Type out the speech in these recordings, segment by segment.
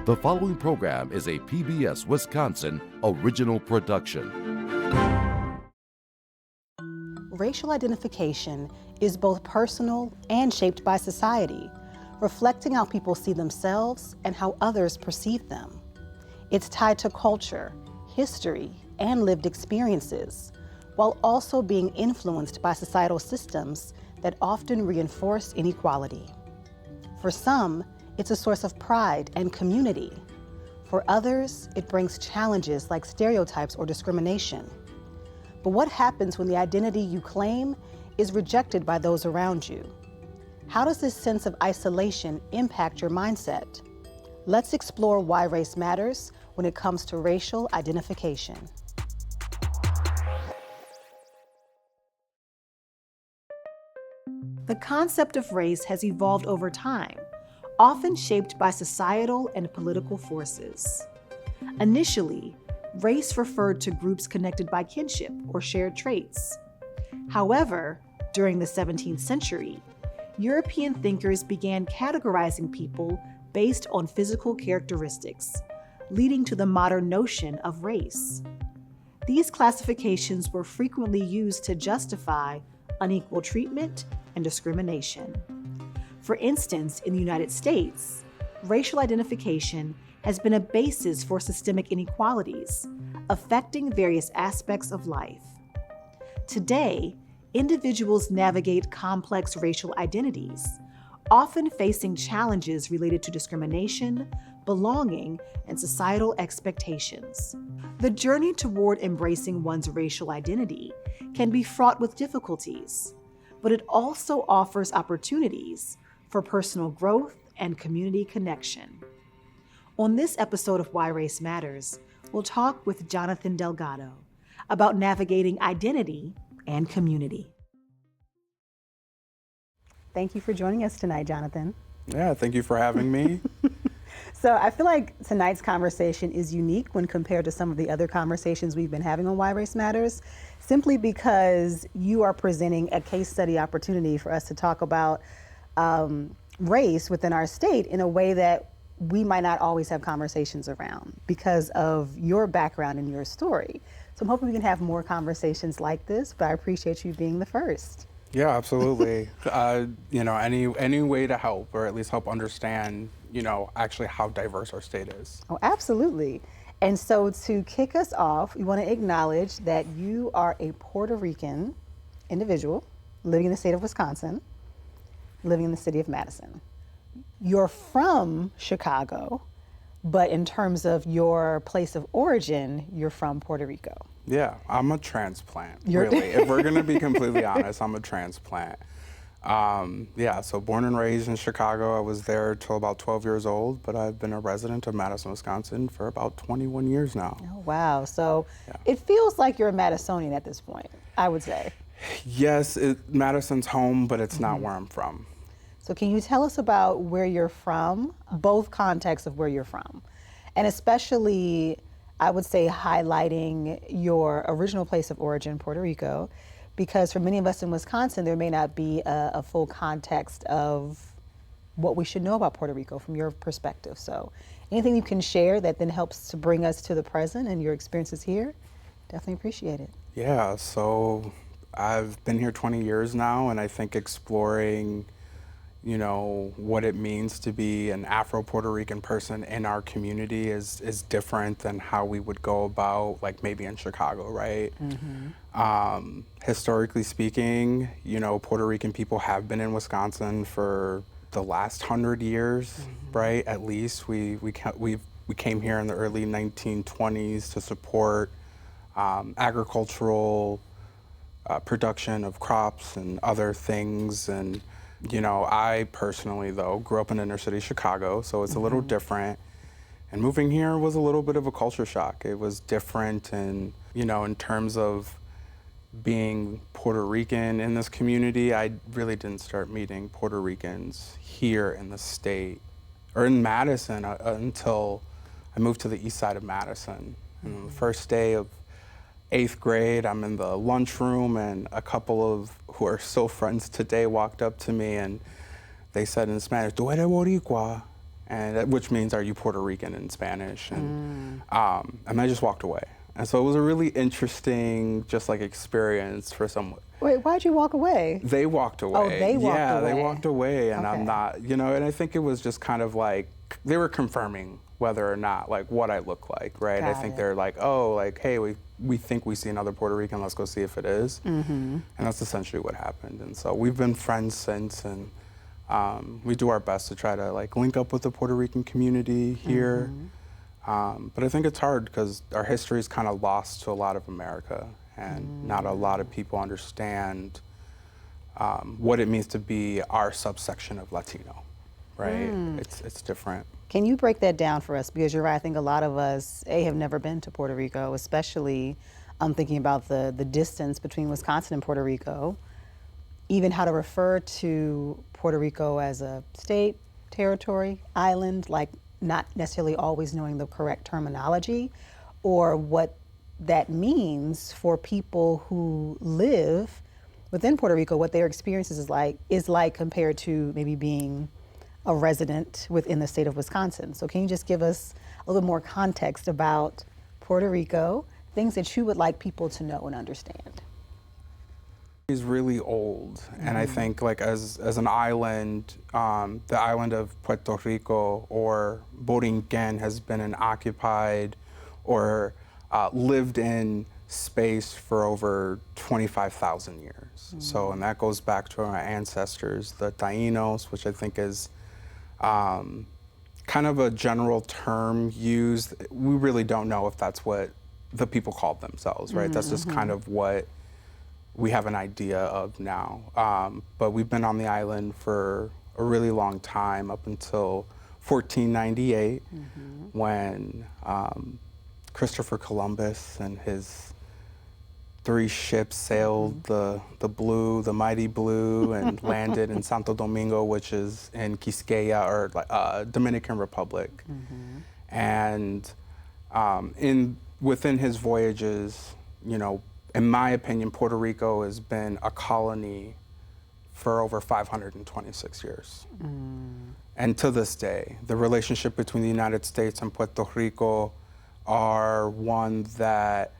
The following program is a PBS Wisconsin original production. Racial identification is both personal and shaped by society, reflecting how people see themselves and how others perceive them. It's tied to culture, history, and lived experiences, while also being influenced by societal systems that often reinforce inequality. For some, it's a source of pride and community. For others, it brings challenges like stereotypes or discrimination. But what happens when the identity you claim is rejected by those around you? How does this sense of isolation impact your mindset? Let's explore why race matters when it comes to racial identification. The concept of race has evolved over time, often shaped by societal and political forces. Initially, race referred to groups connected by kinship or shared traits. However, during the 17th century, European thinkers began categorizing people based on physical characteristics, leading to the modern notion of race. These classifications were frequently used to justify unequal treatment and discrimination. For instance, in the United States, racial identification has been a basis for systemic inequalities, affecting various aspects of life. Today, individuals navigate complex racial identities, often facing challenges related to discrimination, belonging, and societal expectations. The journey toward embracing one's racial identity can be fraught with difficulties, but it also offers opportunities for personal growth and community connection. On this episode of Why Race Matters, we'll talk with Jonathan Delgado about navigating identity and community. Thank you for joining us tonight, Jonathan. Yeah, thank you for having me. So I feel like tonight's conversation is unique when compared to some of the other conversations we've been having on Why Race Matters, simply because you are presenting a case study opportunity for us to talk about race within our state in a way that we might not always have conversations around because of your background and your story. So I'm hoping we can have more conversations like this, but I appreciate you being the first. Yeah, absolutely. Any way to help, or at least help understand, actually how diverse our state is. Oh, absolutely. And so to kick us off, we want to acknowledge that you are a Puerto Rican individual living in the state of Wisconsin, living in the city of Madison. You're from Chicago, but in terms of your place of origin, you're from Puerto Rico. Yeah, I'm a transplant, really. If we're going to be completely honest, I'm a transplant. So born and raised in Chicago. I was there till about 12 years old, but I've been a resident of Madison, Wisconsin for about 21 years now. Oh, wow. So It feels like you're a Madisonian at this point, I would say. Yes, Madison's home, but it's not where I'm from. So can you tell us about where you're from, both contexts of where you're from, and especially, I would say, highlighting your original place of origin, Puerto Rico, because for many of us in Wisconsin, there may not be a full context of what we should know about Puerto Rico from your perspective. So anything you can share that then helps to bring us to the present and your experiences here, definitely appreciate it. Yeah, so I've been here 20 years now, and I think exploring what it means to be an Afro-Puerto Rican person in our community is different than how we would go about, like maybe in Chicago, right? Mm-hmm. Historically speaking, Puerto Rican people have been in Wisconsin for the last 100 years, mm-hmm. right? At least we came here in the early 1920s to support agricultural production of crops and other things. And I personally, though, grew up in inner city Chicago, so it's a little different. And moving here was a little bit of a culture shock. It was different, and in terms of being Puerto Rican in this community, I really didn't start meeting Puerto Ricans here in the state, or in Madison, until I moved to the east side of Madison. And on the first day of 8th grade, I'm in the lunchroom, and a couple of who are still friends today walked up to me, and they said in Spanish, "Tú eres Boricua?" and which means, are you Puerto Rican in Spanish? And I just walked away. And so it was a really interesting, just like experience for someone. Wait, why'd you walk away? They walked away. Oh, they walked yeah, away. they walked away, and I'm Okay. not, you know, and I think it was just kind of like, they were confirming whether or not, like, what I look like, right? I Got think it. they're like, oh, like, hey, we think we see another Puerto Rican, let's go see if it is. And that's essentially what happened. And so we've been friends since, and we do our best to try to, like, link up with the Puerto Rican community here. But I think it's hard because our history is kind of lost to a lot of America, and not a lot of people understand what it means to be our subsection of Latino, right? It's different. Can you break that down for us? Because you're right, I think a lot of us, have never been to Puerto Rico, especially I'm thinking about the distance between Wisconsin and Puerto Rico, even how to refer to Puerto Rico as a state, territory, island, like not necessarily always knowing the correct terminology, or what that means for people who live within Puerto Rico, what their experiences is like compared to maybe being a resident within the state of Wisconsin. So can you just give us a little bit more context about Puerto Rico, things that you would like people to know and understand? Is really old, and I think like as an island, the island of Puerto Rico or Borinquen has been an occupied or lived in space for over 25,000 years. So, and that goes back to our ancestors, the Taínos, which I think is kind of a general term used. We really don't know if that's what the people called themselves, right? That's just kind of what we have an idea of now. But we've been on the island for a really long time, up until 1498, when Christopher Columbus and his 3 ships sailed the mighty blue, and landed in Santo Domingo, which is in Quisqueya, or Dominican Republic. And within his voyages, you know, in my opinion, Puerto Rico has been a colony for over 526 years. And to this day, the relationship between the United States and Puerto Rico are one that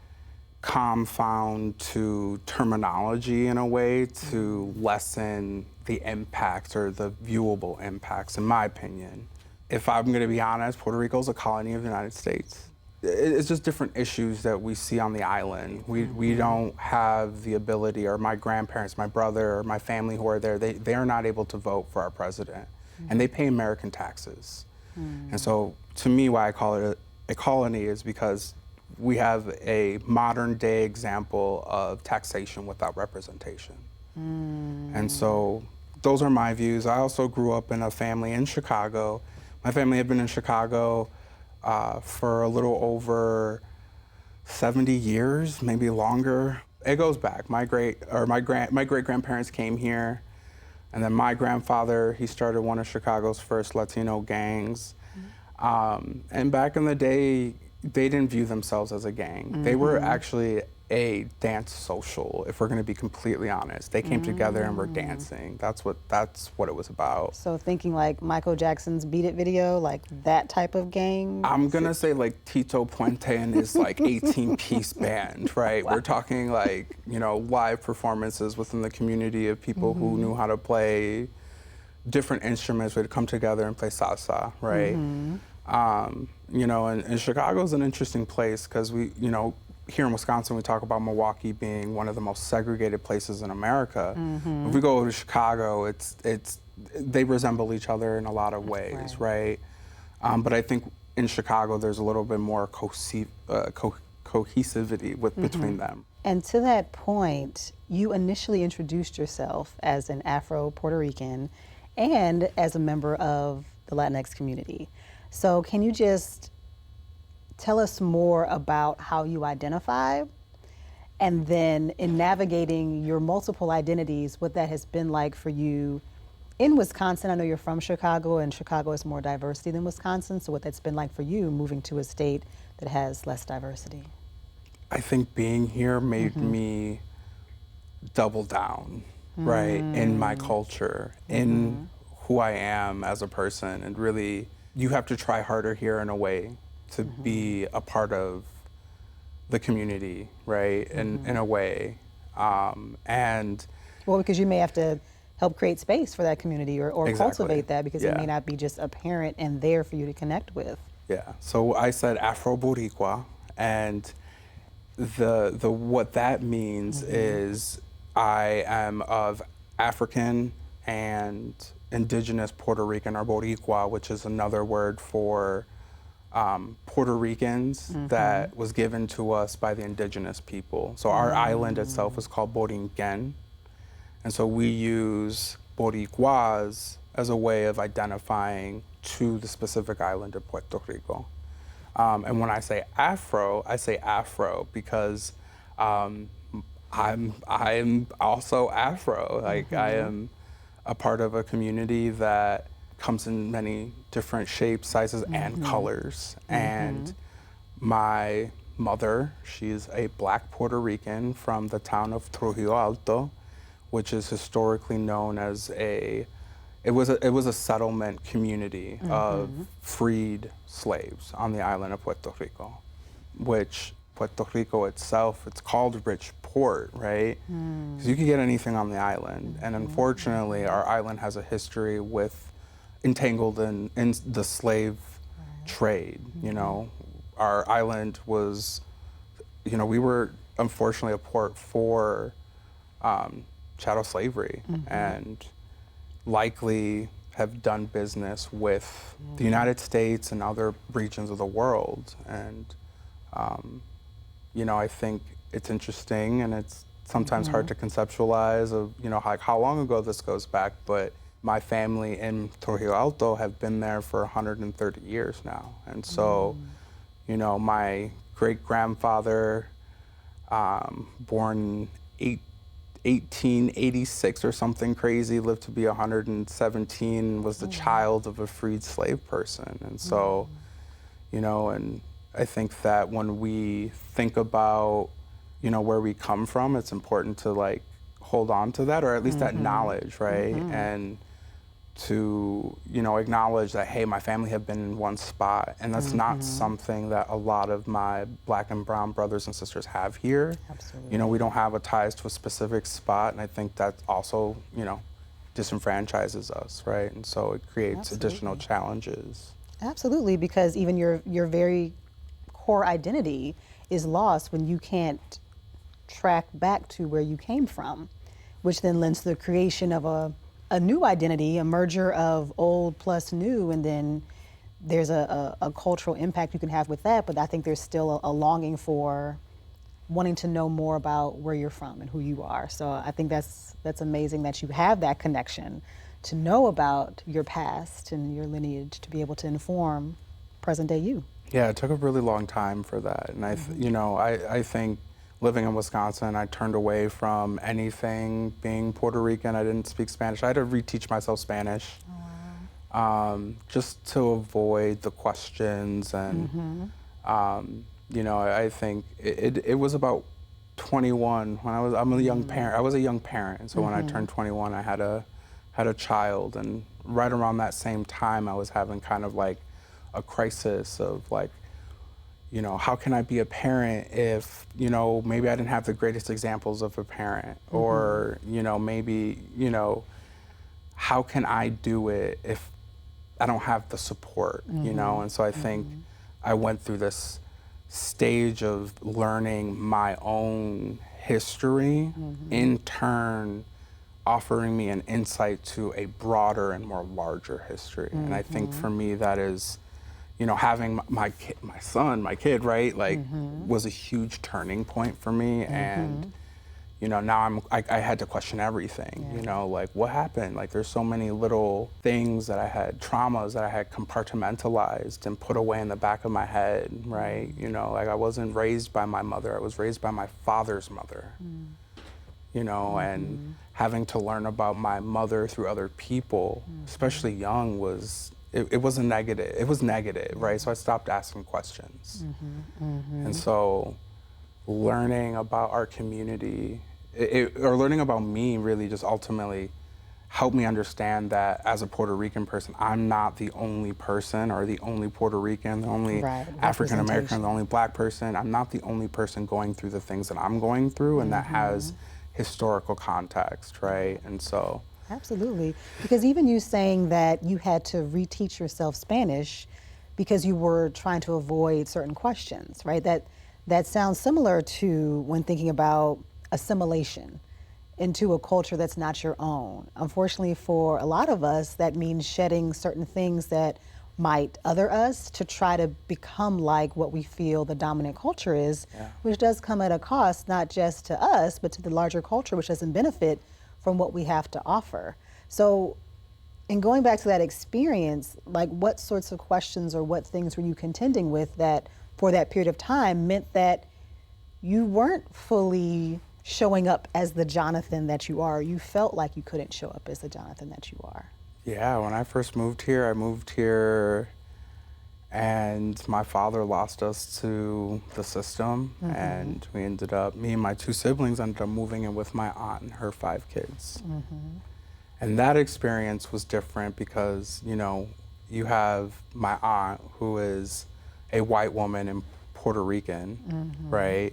confound to terminology in a way to lessen the impact or the viewable impacts, in my opinion. If I'm going to be honest, Puerto Rico is a colony of the United States. It's just different issues that we see on the island. We don't have the ability, or my grandparents, my brother, or my family who are there, they are not able to vote for our president. And they pay American taxes. And so to me, why I call it a colony is because we have a modern day example of taxation without representation. And so those are my views. I also grew up in a family in Chicago. My family had been in Chicago for a little over 70 years, maybe longer. It goes back. My great grandparents came here, and then my grandfather, he started one of Chicago's first Latino gangs. And back in the day, they didn't view themselves as a gang. They were actually a dance social, if we're going to be completely honest. They came together and were dancing. That's what it was about. So thinking like Michael Jackson's Beat It video, like that type of gang? I'm gonna say like Tito Puente and his like 18-piece band, right? We're talking like, you know, live performances within the community of people who knew how to play different instruments, would come together and play salsa, right? You know, and Chicago's an interesting place because we, you know, here in Wisconsin, we talk about Milwaukee being one of the most segregated places in America. If we go to Chicago, they resemble each other in a lot of ways, right? But I think in Chicago, there's a little bit more cohesivity between them. And to that point, you initially introduced yourself as an Afro-Puerto Rican and as a member of the Latinx community. So can you just tell us more about how you identify, and then in navigating your multiple identities, what that has been like for you in Wisconsin? I know you're from Chicago, and Chicago has more diversity than Wisconsin, so what that's been like for you moving to a state that has less diversity. I think being here made me double down, right, in my culture, in who I am as a person, and really you have to try harder here in a way to be a part of the community, right? In a way, and Well, because you may have to help create space for that community or Exactly. cultivate that because it Yeah. may not be just apparent and there for you to connect with. yeah. So I said Afro Boricua, and the what that means is I am of African and indigenous Puerto Rican, or Boricua, which is another word for Puerto Ricans that was given to us by the indigenous people. So our island itself is called Borinquen, and so we use Boricuas as a way of identifying to the specific island of Puerto Rico. And when I say Afro because I'm also Afro. Like I am a part of a community that comes in many different shapes, sizes, and colors. And my mother, she's a Black Puerto Rican from the town of Trujillo Alto, which is historically known as it was a settlement community of freed slaves on the island of Puerto Rico, which Puerto Rico itself, it's called rich port, right? Because you can get anything on the island. And unfortunately, our island has a history with entangled in the slave trade, you know. Our island was, you know, we were unfortunately a port for chattel slavery and likely have done business with the United States and other regions of the world. And, you know, I think it's interesting and it's sometimes hard to conceptualize of, you know, like how long ago this goes back, but my family in Trujillo Alto have been there for 130 years now. And so, you know, my great-grandfather, born 1886 or something crazy, lived to be 117, was the child of a freed slave person. And so, you know, and I think that when we think about, you know, where we come from, it's important to like hold on to that, or at least that knowledge, right? And to, you know, acknowledge that, hey, my family have been in one spot, and that's not something that a lot of my Black and brown brothers and sisters have here. Absolutely. You know, we don't have a ties to a specific spot, and I think that also, you know, disenfranchises us, right? And so it creates additional challenges. Absolutely, because even your very core identity is lost when you can't track back to where you came from, which then lends to the creation of a new identity, a merger of old plus new, and then there's a cultural impact you can have with that, but I think there's still a longing for wanting to know more about where you're from and who you are. So I think that's amazing that you have that connection to know about your past and your lineage to be able to inform present day you. Yeah, it took a really long time for that. And you know, I think living in Wisconsin, I turned away from anything being Puerto Rican. I didn't speak Spanish. I had to reteach myself Spanish just to avoid the questions. And, you know, I think it was about 21 when I'm a young parent. I was a young parent. And so when I turned 21, I had a child. And right around that same time, I was having kind of like a crisis of like, you know, how can I be a parent if, you know, maybe I didn't have the greatest examples of a parent, or, you know, maybe, you know, how can I do it if I don't have the support, you know? And so I think I went through this stage of learning my own history, in turn offering me an insight to a broader and more larger history. And I think for me that is, you know, having my kid, right, like was a huge turning point for me. And, you know, now I had to question everything, you know, like what happened? Like there's so many little things that I had, traumas that I had compartmentalized and put away in the back of my head, right? You know, like I wasn't raised by my mother, I was raised by my father's mother, you know, and having to learn about my mother through other people, especially young, was, it was negative, right? So I stopped asking questions. And so learning about our community, or learning about me really just ultimately helped me understand that as a Puerto Rican person, I'm not the only person or the only Puerto Rican, the only Right, African American, representation. the only Black person. I'm not the only person going through the things that I'm going through, and that has historical context, right? And so, Absolutely. Because even you saying that you had to reteach yourself Spanish because you were trying to avoid certain questions, right? That sounds similar to when thinking about assimilation into a culture that's not your own. Unfortunately, for a lot of us, that means shedding certain things that might other us to try to become like what we feel the dominant culture is, which does come at a cost, not just to us, but to the larger culture, which doesn't benefit from what we have to offer. So, in going back to that experience, like what sorts of questions or what things were you contending with that for that period of time meant that you weren't fully showing up as the Jonathan that you are? You felt like you couldn't show up as the Jonathan that you are. yeah, when I first moved here, I moved here and my father lost us to the system, and we ended up, me and my two siblings ended up moving in with my aunt and her 5 kids. And that experience was different because, you know, you have my aunt who is a white woman and Puerto Rican, right?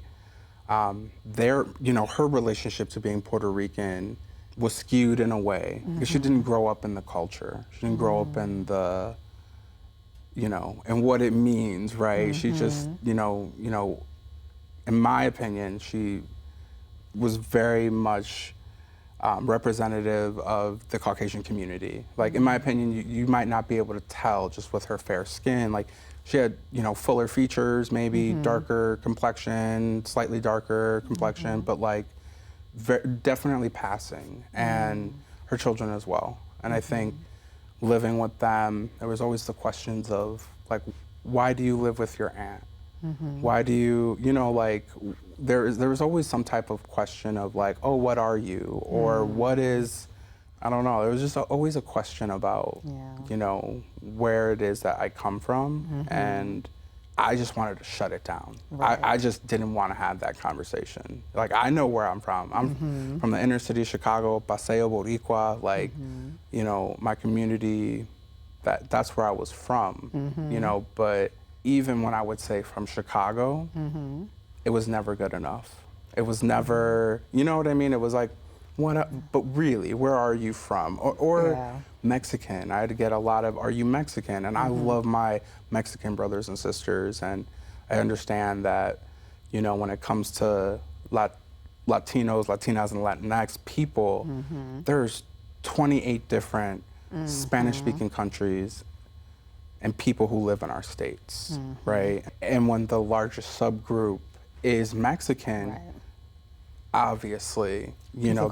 You know, her relationship to being Puerto Rican was skewed in a way because she didn't grow up in the culture. She didn't grow up in the, you know, and what it means, right? She just, you know, in my opinion, she was very much representative of the Caucasian community. Like, in my opinion, you might not be able to tell just with her fair skin. Like, she had, you know, fuller features, maybe darker complexion, slightly darker complexion, but like definitely passing, and her children as well. And I think living with them, there was always the questions of like, why do you live with your aunt? Why do you, you know, like there was always some type of question of like, oh, what are you? Or what is, I don't know. There was just always a question about, you know, where it is that I come from. And I just wanted to shut it down. I just didn't want to have that conversation. Like, I know where I'm from. I'm from the inner city of Chicago, Paseo Boricua, like, you know, my community, that's where I was from, you know, but even when I would say from Chicago, it was never good enough. It was never, you know what I mean? It was like, but really, where are you from? Or Mexican. I had to get a lot of, are you Mexican? And I love my Mexican brothers and sisters, and I understand that, you know, when it comes to Latinos, Latinas, and Latinx people, there's 28 different Spanish-speaking countries and people who live in our states, right? And when the largest subgroup is Mexican, obviously, you know,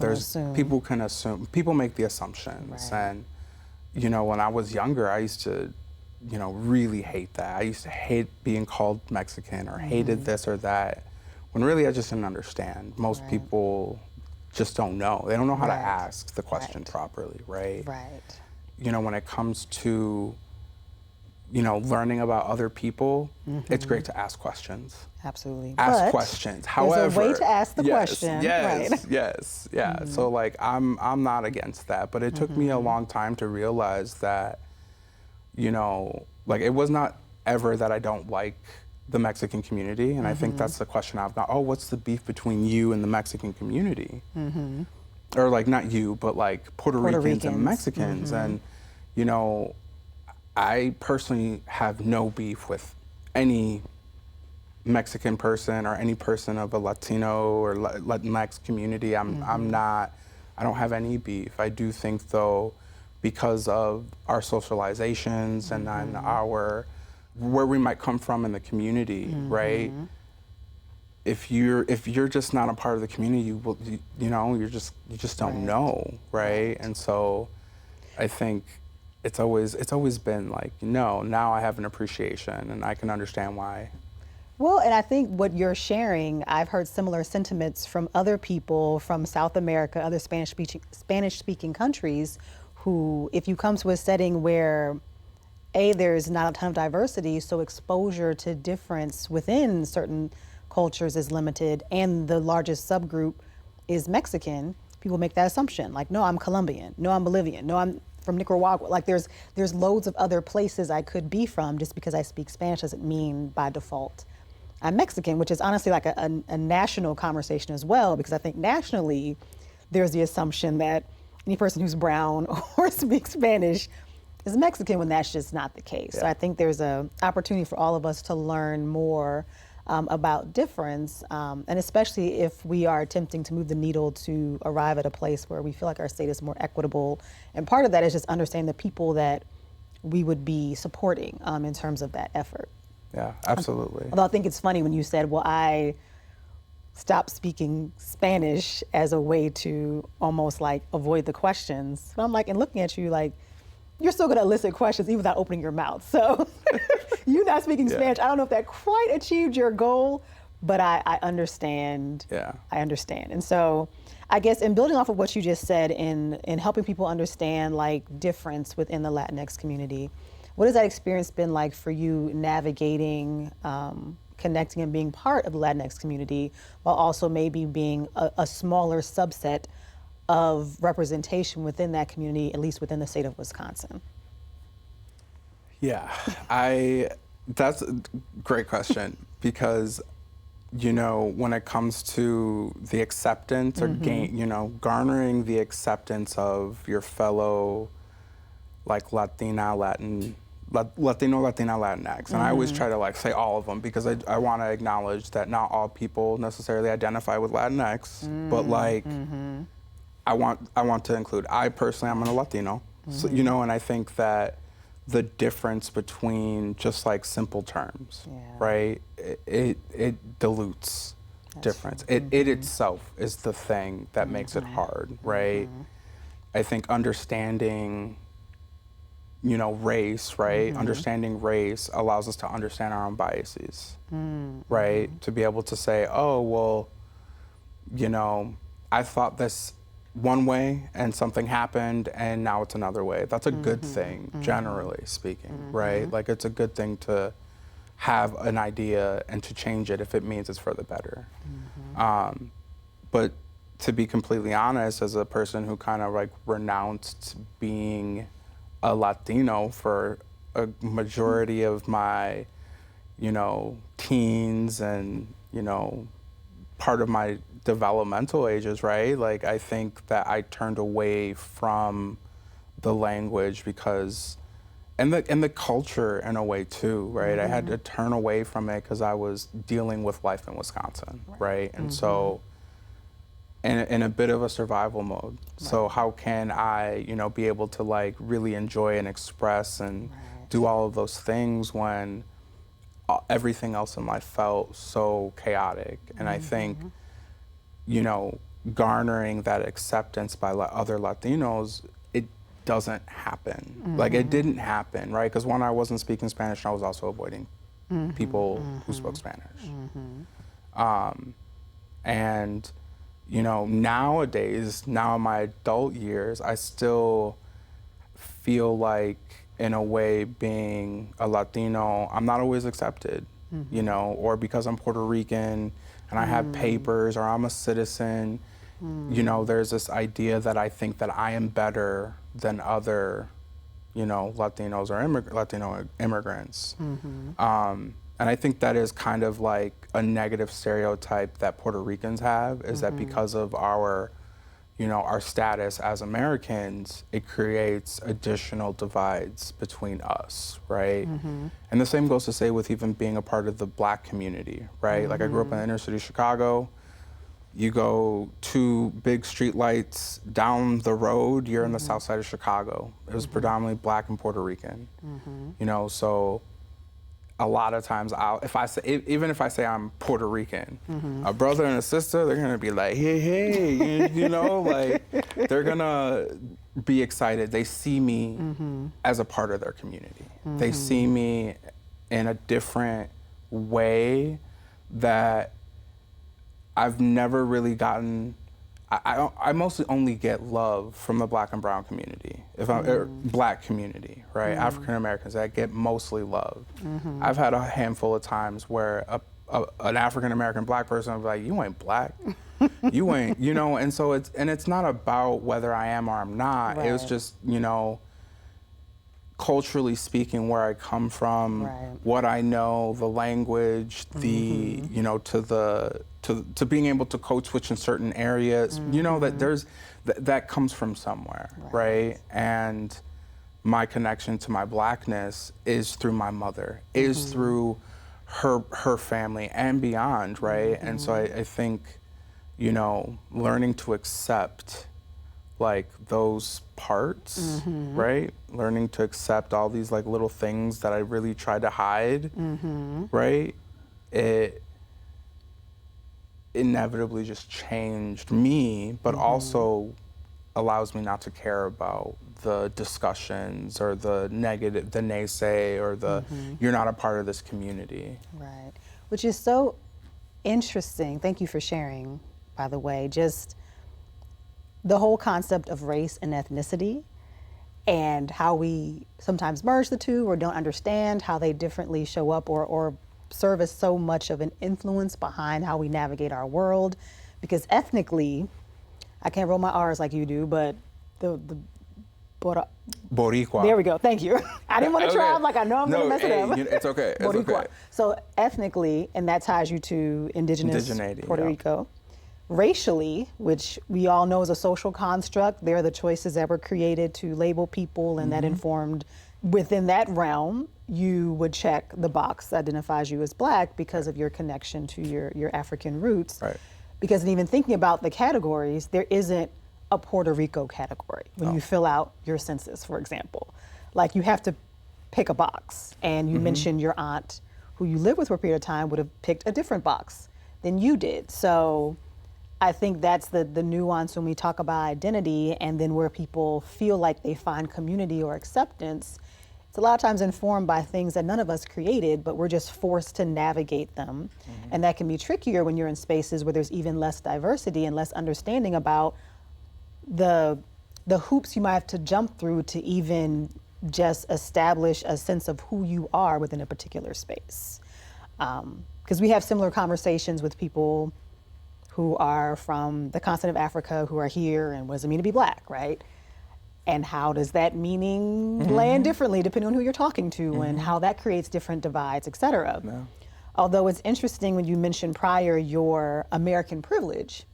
people can assume, people make the assumptions. And, you know, when I was younger, I used to, you know, really hate that. I used to hate being called Mexican or hated this or that, when really I just didn't understand. Most people just don't know. They don't know how to ask the question properly, right? You know, when it comes to, you know, learning about other people, it's great to ask questions. Absolutely. Ask questions. However, there's a way to ask the question. Yeah. So like, I'm not against that, but it took me a long time to realize that, you know, like, it was not ever that I don't like the Mexican community, and I think that's the question I've got. Oh, what's the beef between you and the Mexican community? Or like, not you, but like Puerto Ricans and Mexicans, and, you know, I personally have no beef with any Mexican person or any person of a Latino or Latinx community. I don't have any beef. I do think, though, because of our socializations and then where we might come from in the community, right? If you're just not a part of the community, you know, you just don't know, right? And so I think it's always been like, no, now I have an appreciation and I can understand why. Well, and I think what you're sharing, I've heard similar sentiments from other people from South America, other Spanish-speaking countries, who, if you come to a setting where there's not a ton of diversity, so exposure to difference within certain cultures is limited, and the largest subgroup is Mexican, people make that assumption. Like, no, I'm Colombian. No, I'm Bolivian. No, I'm from Nicaragua. Like there's loads of other places I could be from. Just because I speak Spanish doesn't mean by default I'm Mexican, which is honestly like a national conversation as well, because I think nationally there's the assumption that any person who's brown or speaks Spanish is Mexican, when that's just not the case. Yeah. So I think there's an opportunity for all of us to learn more about difference, and especially if we are attempting to move the needle to arrive at a place where we feel like our state is more equitable. And part of that is just understanding the people that we would be supporting in terms of that effort. Yeah, absolutely. Although I think it's funny when you said, well, I stopped speaking Spanish as a way to almost like avoid the questions. But I'm like, and looking at you like, you're still gonna elicit questions even without opening your mouth. So you not speaking Spanish, I don't know if that quite achieved your goal, but I understand. Yeah. I understand. And so I guess in building off of what you just said, in helping people understand like difference within the Latinx community, what has that experience been like for you navigating, connecting and being part of the Latinx community while also maybe being a smaller subset of representation within that community, at least within the state of Wisconsin? Yeah, that's a great question, because, you know, when it comes to the acceptance or garnering the acceptance of your fellow, like Latino, Latinx, and I always try to like say all of them, because I want to acknowledge that not all people necessarily identify with Latinx, but like I want to include. I personally am a Latino, so, you know, and I think that the difference between just like simple terms, right? It dilutes difference. It itself is the thing that makes it hard, right? I think understanding, you know, race, right? Understanding race allows us to understand our own biases, right? To be able to say, oh, well, you know, I thought this one way and something happened and now it's another way. That's a good thing, generally speaking, right? Like it's a good thing to have an idea and to change it if it means it's for the better. But to be completely honest, as a person who kind of like renounced being a Latino for a majority of my, you know, teens and, you know, part of my developmental ages, right? Like I think that I turned away from the language because, and the culture in a way too, right? I had to turn away from it because I was dealing with life in Wisconsin, right? And so, in a bit of a survival mode. So how can I, you know, be able to like really enjoy and express and do all of those things when everything else in life felt so chaotic? And I think, you know, garnering that acceptance by other Latinos, it doesn't happen. Like it didn't happen, right? Because when I wasn't speaking Spanish, I was also avoiding people who spoke Spanish. And, you know, nowadays, now in my adult years, I still feel like, in a way, being a Latino, I'm not always accepted, you know, or because I'm Puerto Rican and I have papers, or I'm a citizen, you know, there's this idea that I think that I am better than other, you know, Latinos or Latino immigrants. And I think that is kind of like a negative stereotype that Puerto Ricans have, is that because of our, you know, our status as Americans, it creates additional divides between us, right? And the same goes to say with even being a part of the Black community, right? Like I grew up in the inner city of Chicago. You go 2 big street lights down the road, you're in the south side of Chicago. It was predominantly Black and Puerto Rican, you know, so a lot of times even if I say I'm Puerto Rican, a brother and a sister, they're gonna be like, hey, you know, like they're gonna be excited. They see me as a part of their community. They see me in a different way that I've never really gotten. I mostly only get love from the Black and brown community, Black community, right? African Americans, I get mostly love. I've had a handful of times where an African American black person would be like, you ain't black. You ain't, you know, and so it's not about whether I am or I'm not. It was Right. just, you know, culturally speaking, where I come from, Right. what I know, the language, the, you know, to being able to code switch in certain areas, you know, that that comes from somewhere, right? And my connection to my blackness is through my mother, is through her family and beyond, right? And so I think, you know, learning to accept like those parts, right? Learning to accept all these like little things that I really tried to hide, right? It inevitably just changed me, but also allows me not to care about the discussions or the negative, the naysay or the you're not a part of this community. Right. Which is so interesting. Thank you for sharing, by the way. Just the whole concept of race and ethnicity and how we sometimes merge the two or don't understand how they differently show up or serve as so much of an influence behind how we navigate our world. Because ethnically, I can't roll my R's like you do, but the Boricua. there we go. Thank you. I didn't want to try. Okay. I'm like, I know I'm going to mess it up. It's okay. It's Boricua. okay. So ethnically, and that ties you to indigenous Indigeneity, Puerto yeah. Rico. Racially, which we all know is a social construct, they're the choices that were created to label people, and that informed within that realm, you would check the box that identifies you as black because of your connection to your African roots. Right. Because in even thinking about the categories, there isn't a Puerto Rico category when you fill out your census, for example. Like, you have to pick a box, and you mentioned your aunt who you lived with for a period of time would have picked a different box than you did. So I think that's the nuance when we talk about identity, and then where people feel like they find community or acceptance. It's a lot of times informed by things that none of us created, but we're just forced to navigate them. And that can be trickier when you're in spaces where there's even less diversity and less understanding about the hoops you might have to jump through to even just establish a sense of who you are within a particular space. Because we have similar conversations with people who are from the continent of Africa who are here, and what does it mean to be black, right? And how does that meaning land differently depending on who you're talking to, and how that creates different divides, et cetera. Yeah. Although it's interesting when you mentioned prior your American privilege,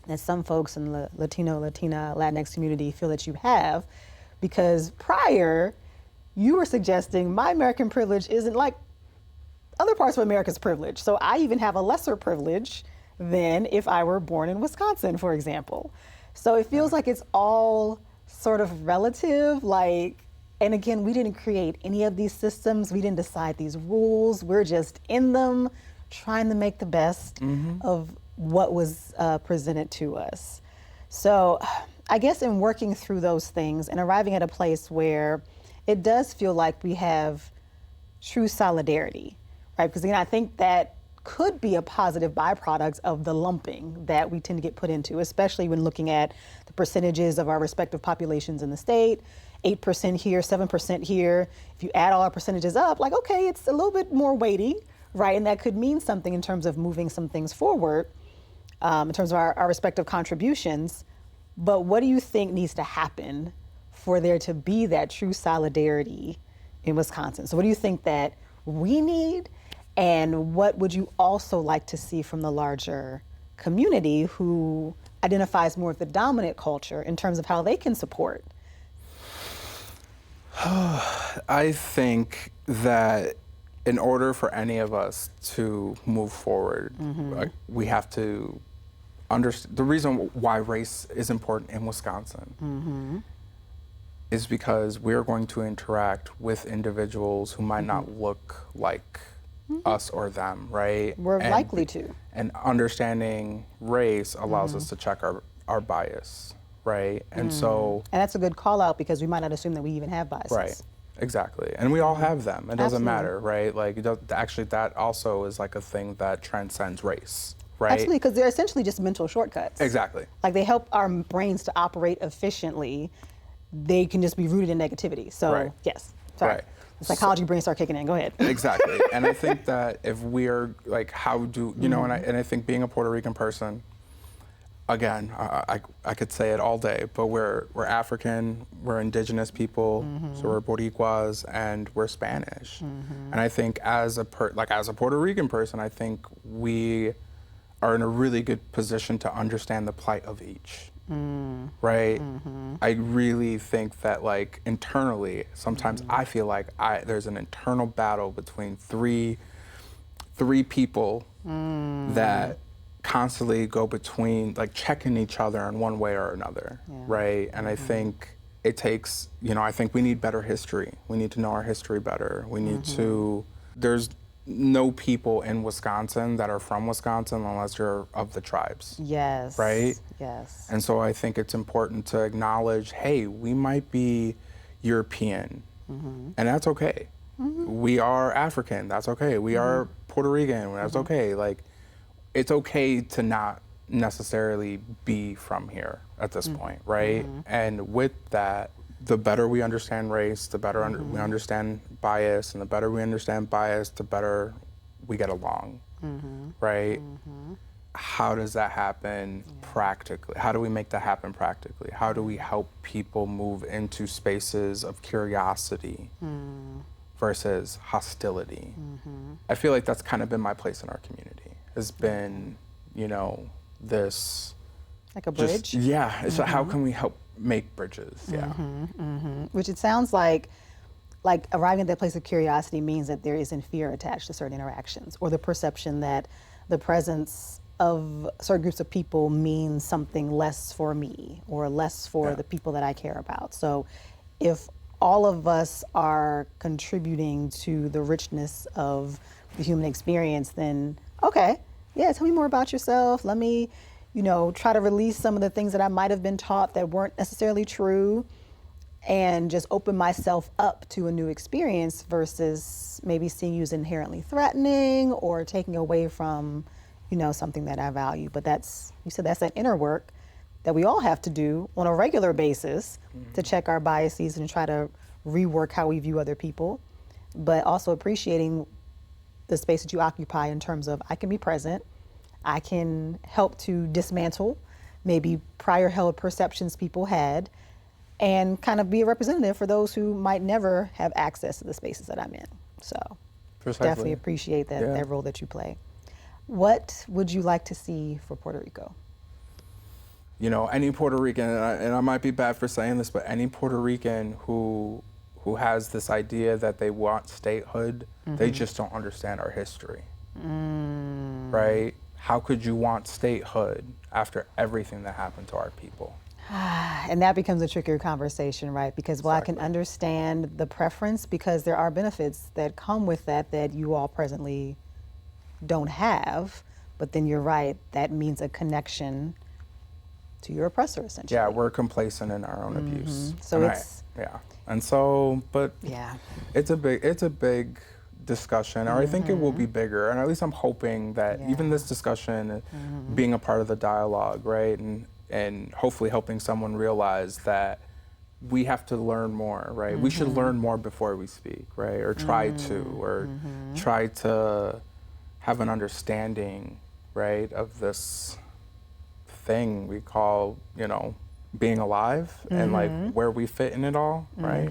that some folks in the Latino, Latina, Latinx community feel that you have, because prior you were suggesting my American privilege isn't like other parts of America's privilege. So I even have a lesser privilege than if I were born in Wisconsin, for example. So it feels like it's all sort of relative, like, and again, we didn't create any of these systems. We didn't decide these rules. We're just in them, trying to make the best of what was presented to us. So I guess in working through those things and arriving at a place where it does feel like we have true solidarity, right? Because again, I think that could be a positive byproduct of the lumping that we tend to get put into, especially when looking at the percentages of our respective populations in the state. 8% here, 7% here. If you add all our percentages up, like, okay, it's a little bit more weighty, right? And that could mean something in terms of moving some things forward, in terms of our respective contributions. But what do you think needs to happen for there to be that true solidarity in Wisconsin? So what do you think that we need? And what would you also like to see from the larger community who identifies more with the dominant culture in terms of how they can support? I think that in order for any of us to move forward, like, we have to understand the reason why race is important in Wisconsin is because we're going to interact with individuals who might not look like us or them, right? We're likely to. And understanding race allows us to check our bias, right? And so, And that's a good call out, because we might not assume that we even have biases. right, exactly. And we all have them. It doesn't Absolutely. matter, right? Like, actually, that also is like a thing that transcends race, right? Absolutely, because they're essentially just mental shortcuts. Exactly. Like, they help our brains to operate efficiently. They can just be rooted in negativity. So, Right. yes. Sorry. Right. The psychology brain start kicking in. Go ahead. Exactly. And I think that if we're like, how do, you know, and I think being a Puerto Rican person, again, I could say it all day, but we're African, we're indigenous people, so we're Boricuas, and we're Spanish. And I think as a Puerto Rican person, I think we are in a really good position to understand the plight of each. Right? I really think that, like, internally, sometimes I feel like there's an internal battle between three people that constantly go between, like, checking each other in one way or another, right? And I think it takes, you know, I think we need better history. We need to know our history better. We need to, there's no people in Wisconsin that are from Wisconsin unless you're of the tribes. Yes. Right? Yes. And so I think it's important to acknowledge, hey, we might be European, and that's okay. We are African, that's okay. We are Puerto Rican, that's okay. Like, it's okay to not necessarily be from here at this point, right? And with that, the better we understand race, the better we understand bias, and the better we understand bias, the better we get along, right? How does that happen practically? How do we make that happen practically? How do we help people move into spaces of curiosity versus hostility? I feel like that's kind of been my place in our community. Has been, you know, this... Like a bridge? It's how can we help make bridges? Which it sounds like arriving at that place of curiosity means that there isn't fear attached to certain interactions, or the perception that the presence of certain groups of people means something less for me or less for the people that I care about. So if all of us are contributing to the richness of the human experience, then okay, tell me more about yourself. Let me, you know, try to release some of the things that I might have been taught that weren't necessarily true, and just open myself up to a new experience versus maybe seeing you as inherently threatening or taking away from, you know, something that I value. But that's that inner work that we all have to do on a regular basis to check our biases and try to rework how we view other people, but also appreciating the space that you occupy in terms of I can be present, I can help to dismantle maybe prior held perceptions people had, and kind of be a representative for those who might never have access to the spaces that I'm in. So definitely appreciate that role that you play. What would you like to see for Puerto Rico? You know, any Puerto Rican, and I might be bad for saying this, but any Puerto Rican who has this idea that they want statehood, they just don't understand our history, right? How could you want statehood after everything that happened to our people? And that becomes a trickier conversation, right? Because while I can understand the preference, because there are benefits that come with that you all presently don't have, but then you're right, that means a connection to your oppressor, essentially. Yeah, we're complacent in our own abuse. So and it's... And so, but it's a big discussion, or I think it will be bigger, and at least I'm hoping that even this discussion, being a part of the dialogue, right, and hopefully helping someone realize that we have to learn more, right? We should learn more before we speak, right? Or try to have an understanding, right, of this thing we call, you know, being alive and like where we fit in it all, right?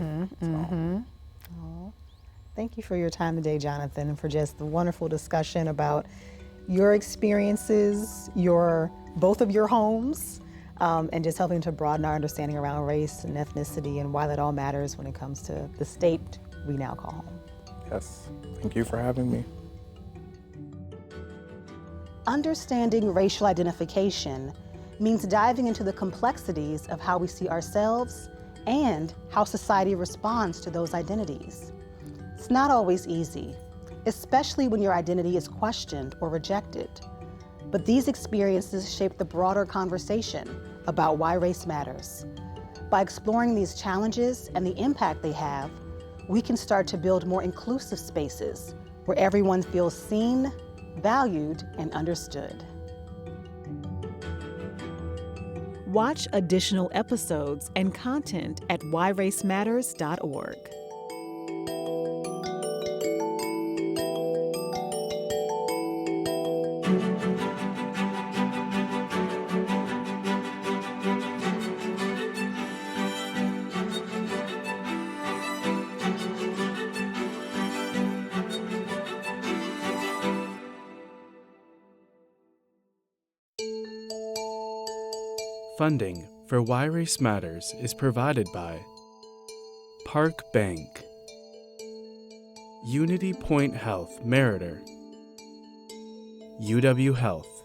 Thank you for your time today, Jonathan, and for just the wonderful discussion about your experiences, both of your homes, and just helping to broaden our understanding around race and ethnicity and why that all matters when it comes to the state we now call home. Yes, thank you for having me. Understanding racial identification means diving into the complexities of how we see ourselves and how society responds to those identities. It's not always easy, especially when your identity is questioned or rejected. But these experiences shape the broader conversation about why race matters. By exploring these challenges and the impact they have, we can start to build more inclusive spaces where everyone feels seen, valued, and understood. Watch additional episodes and content at whyracematters.org. Funding for Why Race Matters is provided by Park Bank, Unity Point Health Meritor, UW Health,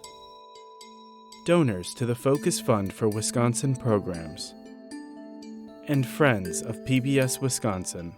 donors to the Focus Fund for Wisconsin Programs, and friends of PBS Wisconsin.